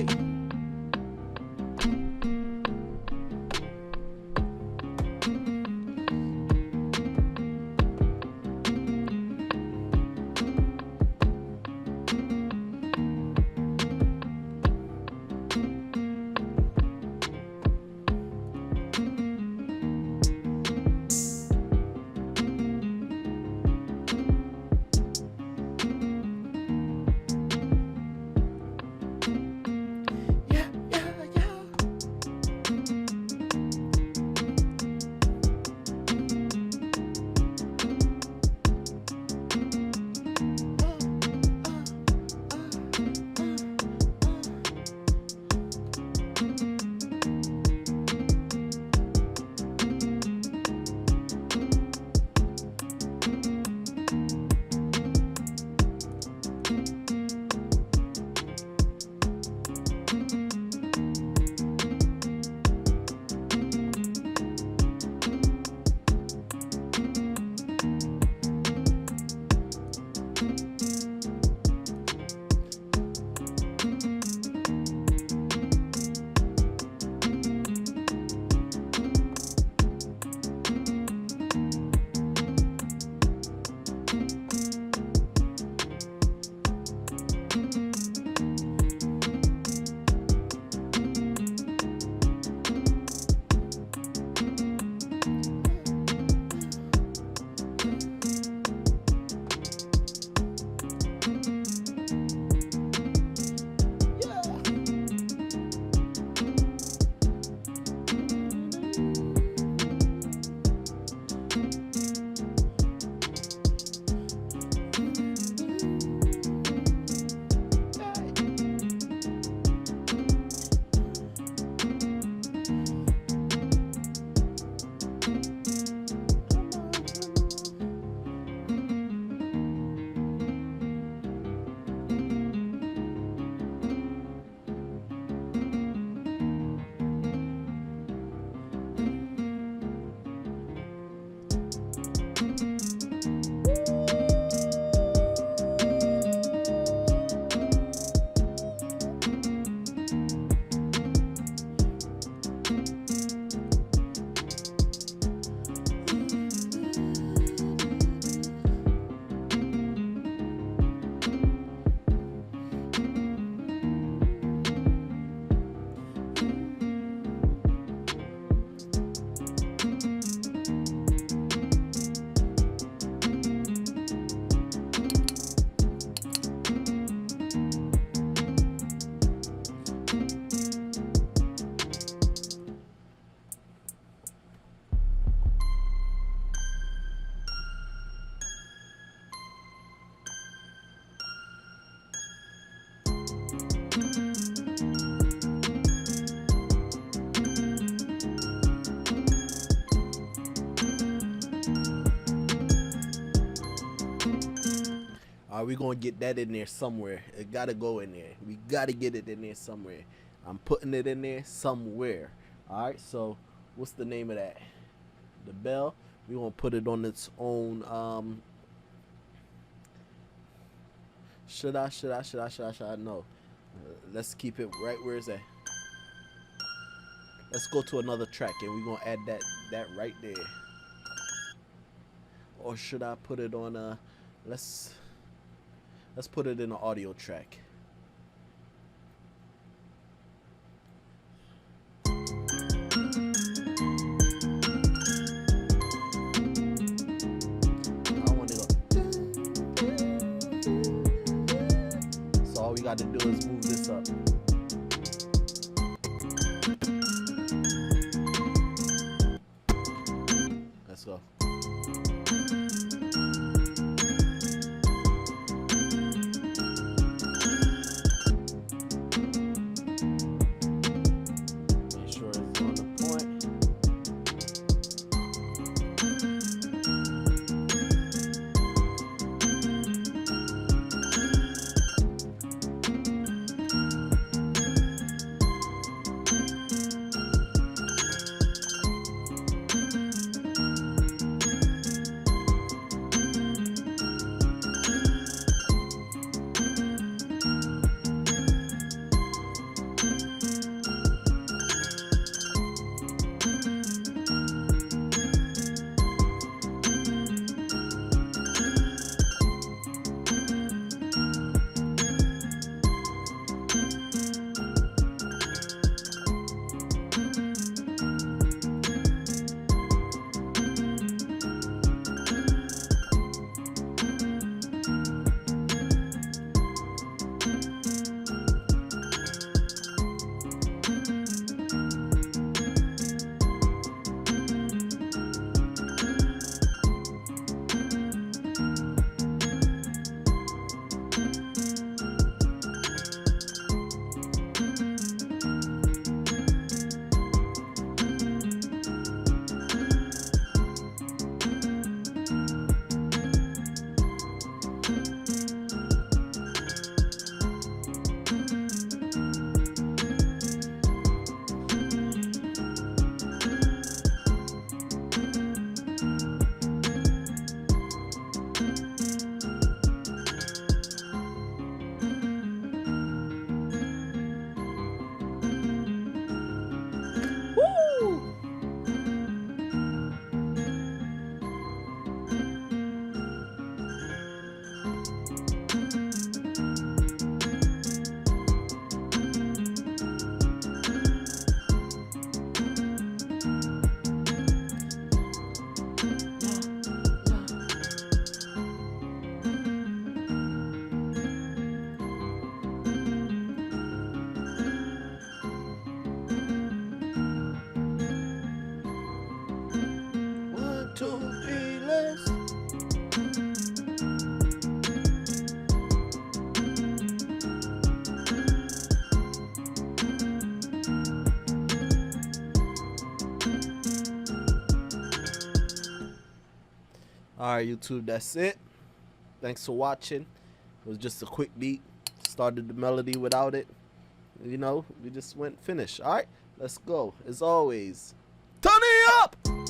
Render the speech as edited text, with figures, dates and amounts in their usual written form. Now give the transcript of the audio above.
Hey. We're gonna get that in there somewhere. It gotta go in there. We gotta get it in there somewhere. I'm putting it in there somewhere. Alright, so what's the name of that? The bell. We're gonna put it on its own. Should I? No. Let's keep it right where it's at. Let's go to another track and we're gonna add that right there. Or should I put it on let's put it in an audio track. All we got to do is move this up. Let's go. Make sure it's on the point. Alright, YouTube, that's it. Thanks for watching. It was just a quick beat. Started the melody without it. You know, we just went finish. Alright, let's go. As always, turn it up!